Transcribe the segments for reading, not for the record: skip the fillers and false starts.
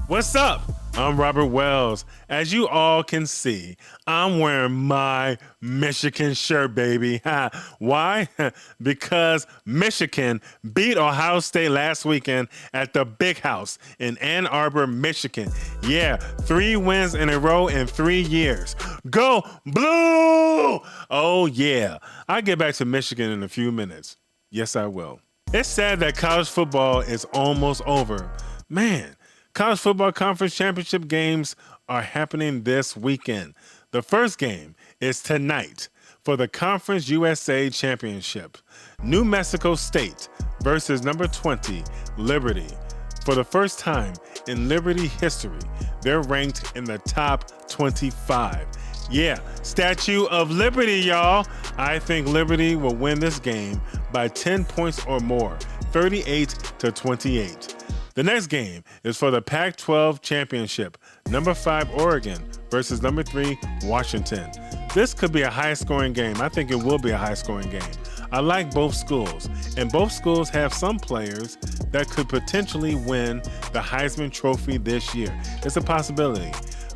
What's up? I'm Robert Wells. As you all can see, I'm wearing my Michigan shirt, baby. Why? Because Michigan beat Ohio State last weekend at the Big House in Ann Arbor, Michigan. Yeah, 3 wins in a row in 3 years. Go Blue! Oh, yeah. I'll get back to Michigan in a few minutes. Yes, I will. It's sad that college football is almost over. Man, college football conference championship games are happening this weekend. The first game is tonight for the Conference USA Championship. New Mexico State versus number 20, Liberty. For the first time in Liberty history, they're ranked in the top 25. Yeah, Statue of Liberty, y'all. I think Liberty will win this game by 10 points or more, 38-28. The next game is for the Pac-12 Championship, number 5 Oregon versus number 3 Washington. This could be a high-scoring game. I think it will be a high-scoring game. I like both schools, and both schools have some players that could potentially win the Heisman Trophy this year. It's a possibility.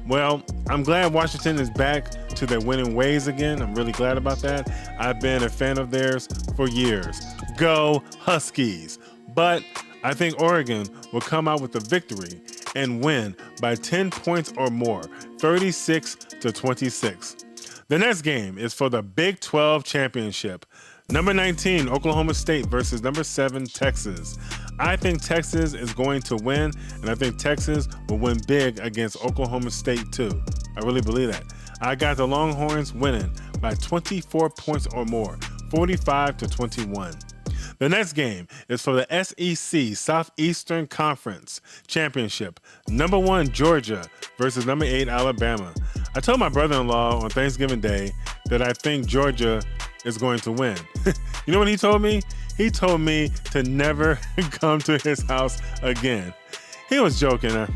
Well, I'm glad Washington is back to their winning ways again. I'm really glad about that. I've been a fan of theirs for years. Go Huskies! But I think Oregon will come out with a victory and win by 10 points or more, 36-26. The next game is for the Big 12 Championship. Number 19, Oklahoma State versus number 7, Texas. I think Texas is going to win, and I think Texas will win big against Oklahoma State too. I really believe that. I got the Longhorns winning by 24 points or more, 45-21. The next game is for the SEC Southeastern Conference Championship. Number 1, Georgia versus number 8, Alabama. I told my brother-in-law on Thanksgiving Day that I think Georgia is going to win. You know what he told me? He told me to never come to his house again. He was joking.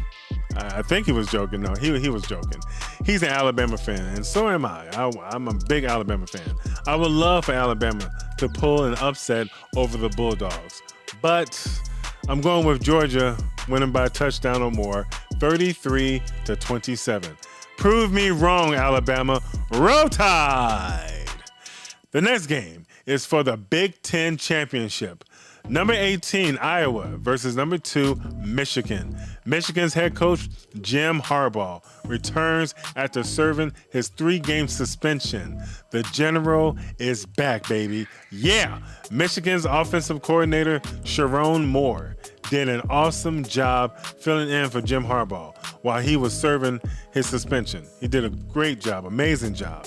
I think he was joking. No, he was joking. He's an Alabama fan, and so am I. I'm a big Alabama fan. I would love for Alabama to pull an upset over the Bulldogs. But I'm going with Georgia winning by a touchdown or more, 33-27. Prove me wrong, Alabama. Roll Tide! The next game is for the Big Ten Championship. Number 18, Iowa versus number 2, Michigan. Michigan's head coach, Jim Harbaugh, returns after serving his 3-game suspension. The General is back, baby. Yeah, Michigan's offensive coordinator, Sharon Moore, did an awesome job filling in for Jim Harbaugh while he was serving his suspension. He did a great job, amazing job.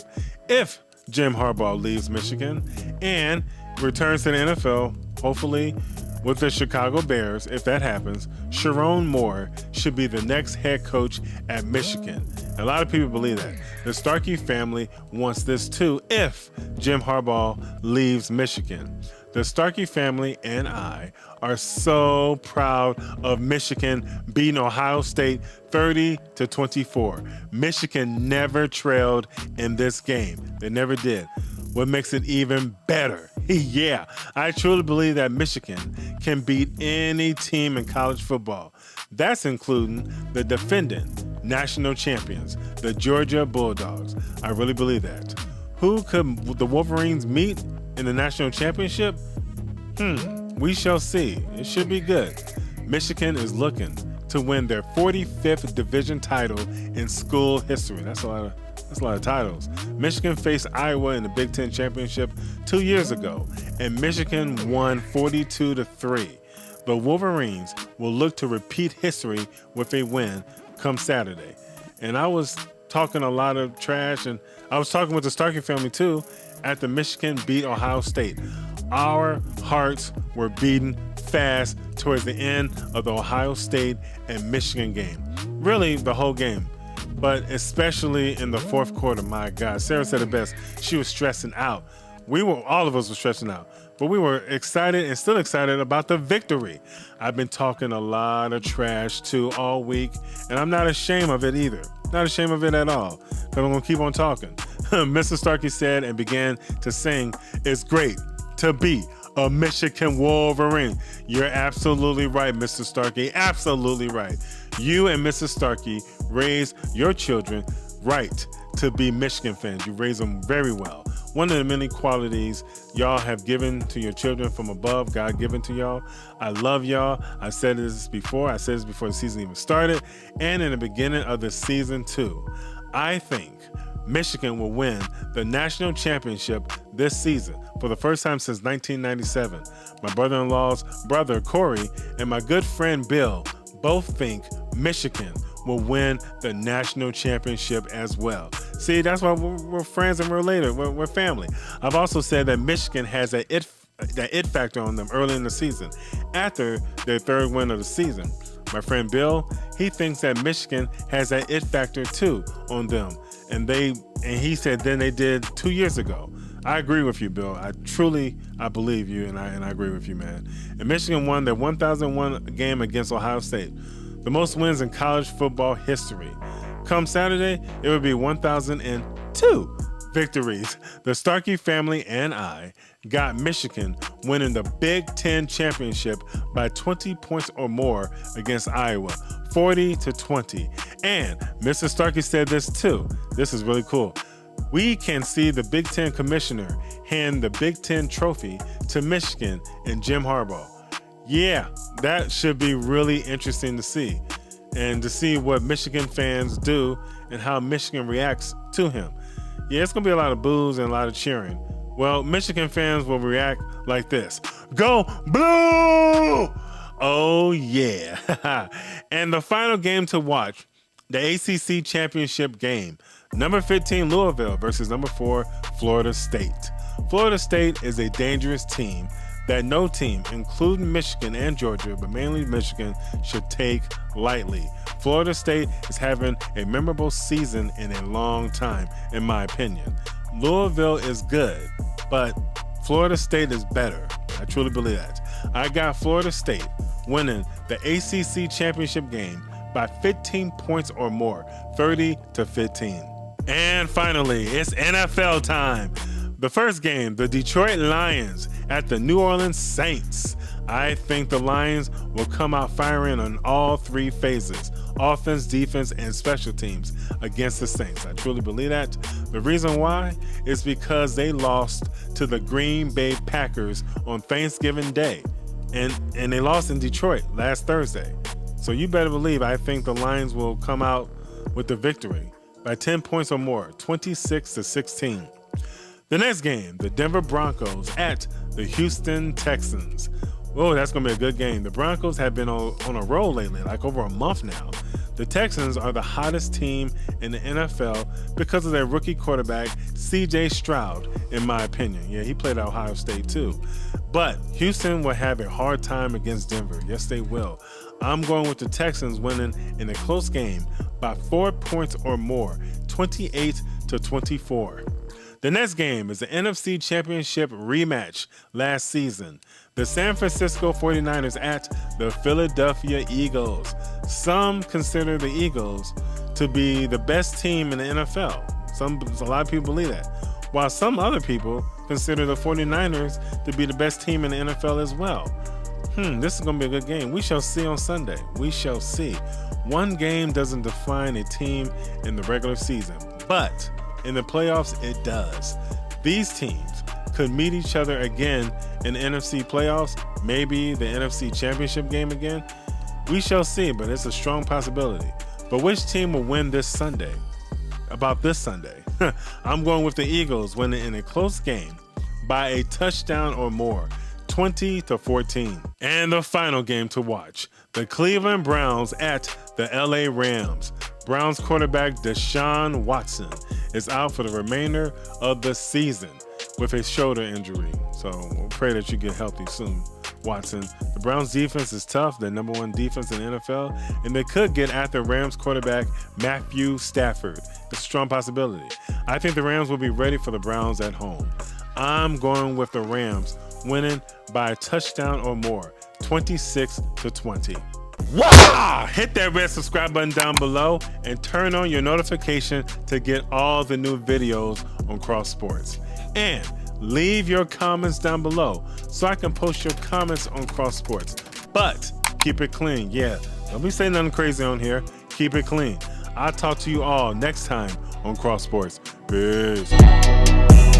If Jim Harbaugh leaves Michigan and returns to the NFL, hopefully with the Chicago Bears, if that happens, Sharon Moore should be the next head coach at Michigan. A lot of people believe that. The Starkey family wants this too if Jim Harbaugh leaves Michigan. The Starkey family and I are so proud of Michigan beating Ohio State 30-24. Michigan never trailed in this game. They never did. What makes it even better? Yeah, I truly believe that Michigan can beat any team in college football. That's including the defending national champions, the Georgia Bulldogs. I really believe that. Who could the Wolverines meet in the national championship? We shall see. It should be good. Michigan is looking to win their 45th division title in school history. That's a lot of titles. Michigan faced Iowa in the Big Ten Championship 2 years ago, and Michigan won 42-3. The Wolverines will look to repeat history with a win come Saturday. And I was talking a lot of trash, and I was talking with the Starkey family too after Michigan beat Ohio State. Our hearts were beating fast towards the end of the Ohio State and Michigan game. Really, the whole game. But especially in the fourth quarter, my God. Sarah said it best. She was stressing out. All of us were stressing out. But we were excited and still excited about the victory. I've been talking a lot of trash too all week, and I'm not ashamed of it either. Not ashamed of it at all, because I'm going to keep on talking. Mr. Starkey said and began to sing, "It's great to be a Michigan Wolverine." You're absolutely right, Mr. Starkey. Absolutely right. You and Mrs. Starkey raise your children right to be Michigan fans. You raise them very well. One of the many qualities y'all have given to your children from above, God given to y'all. I love y'all. I said this before. I said this before the season even started and in the beginning of the season too. I think Michigan will win the national championship this season for the first time since 1997. My brother-in-law's brother, Corey, and my good friend, Bill, both think Michigan will win the national championship as well. See, that's why we're friends and we're related. We're family. I've also said that Michigan has that it factor on them early in the season, after their third win of the season. My friend Bill, he thinks that Michigan has that it factor too on them, and he said then they did 2 years ago. I agree with you, Bill. I believe you, and I agree with you, man. And Michigan won their 1001 game against Ohio State, the most wins in college football history. Come Saturday, it would be 1002 victories. The Starkey family and I got Michigan winning the Big Ten Championship by 20 points or more against Iowa, 40-20. And Mr. Starkey said this too. This is really cool. We can see the Big Ten commissioner hand the Big Ten trophy to Michigan and Jim Harbaugh. Yeah, that should be really interesting to see, and to see what Michigan fans do and how Michigan reacts to him. Yeah, it's going to be a lot of boos and a lot of cheering. Well, Michigan fans will react like this. Go Blue! Oh, yeah. And the final game to watch, the ACC Championship game. Number 15, Louisville versus number 4, Florida State. Florida State is a dangerous team that no team, including Michigan and Georgia, but mainly Michigan, should take lightly. Florida State is having a memorable season in a long time, in my opinion. Louisville is good, but Florida State is better. I truly believe that. I got Florida State winning the ACC Championship game by 15 points or more, 30-15. And finally, it's NFL time. The first game, the Detroit Lions at the New Orleans Saints. I think the Lions will come out firing on all three phases, offense, defense, and special teams against the Saints. I truly believe that. The reason why is because they lost to the Green Bay Packers on Thanksgiving Day, and they lost in Detroit last Thursday. So you better believe I think the Lions will come out with the victory by 10 points or more, 26-16. The next game, the Denver Broncos at the Houston Texans. Whoa, that's going to be a good game. The Broncos have been on a roll lately, like over a month now. The Texans are the hottest team in the NFL because of their rookie quarterback, C.J. Stroud, in my opinion. Yeah, he played at Ohio State too. But Houston will have a hard time against Denver. Yes, they will. I'm going with the Texans winning in a close game by 4 points or more, 28-24. The next game is the NFC Championship rematch last season. The San Francisco 49ers at the Philadelphia Eagles. Some consider the Eagles to be the best team in the NFL. A lot of people believe that. While some other people consider the 49ers to be the best team in the NFL as well. This is going to be a good game. We shall see on Sunday. We shall see. One game doesn't define a team in the regular season, but in the playoffs, it does. These teams could meet each other again in the NFC playoffs, maybe the NFC Championship game again. We shall see, but it's a strong possibility. But which team will win this Sunday? About this Sunday? I'm going with the Eagles winning in a close game by a touchdown or more, 20-14. And the final game to watch, the Cleveland Browns at the LA Rams. Browns quarterback Deshaun Watson is out for the remainder of the season with a shoulder injury. So we'll pray that you get healthy soon, Watson. The Browns defense is tough. They're number 1 defense in the NFL, and they could get after Rams quarterback Matthew Stafford. It's a strong possibility. I think the Rams will be ready for the Browns at home. I'm going with the Rams winning by a touchdown or more, 26-20. Wow! Hit that red subscribe button down below and turn on your notification to get all the new videos on Cross Sports. And leave your comments down below so I can post your comments on Cross Sports. But keep it clean. Yeah, Don't be saying nothing crazy on here. Keep it clean. I'll talk to you all next time on Cross Sports. Peace.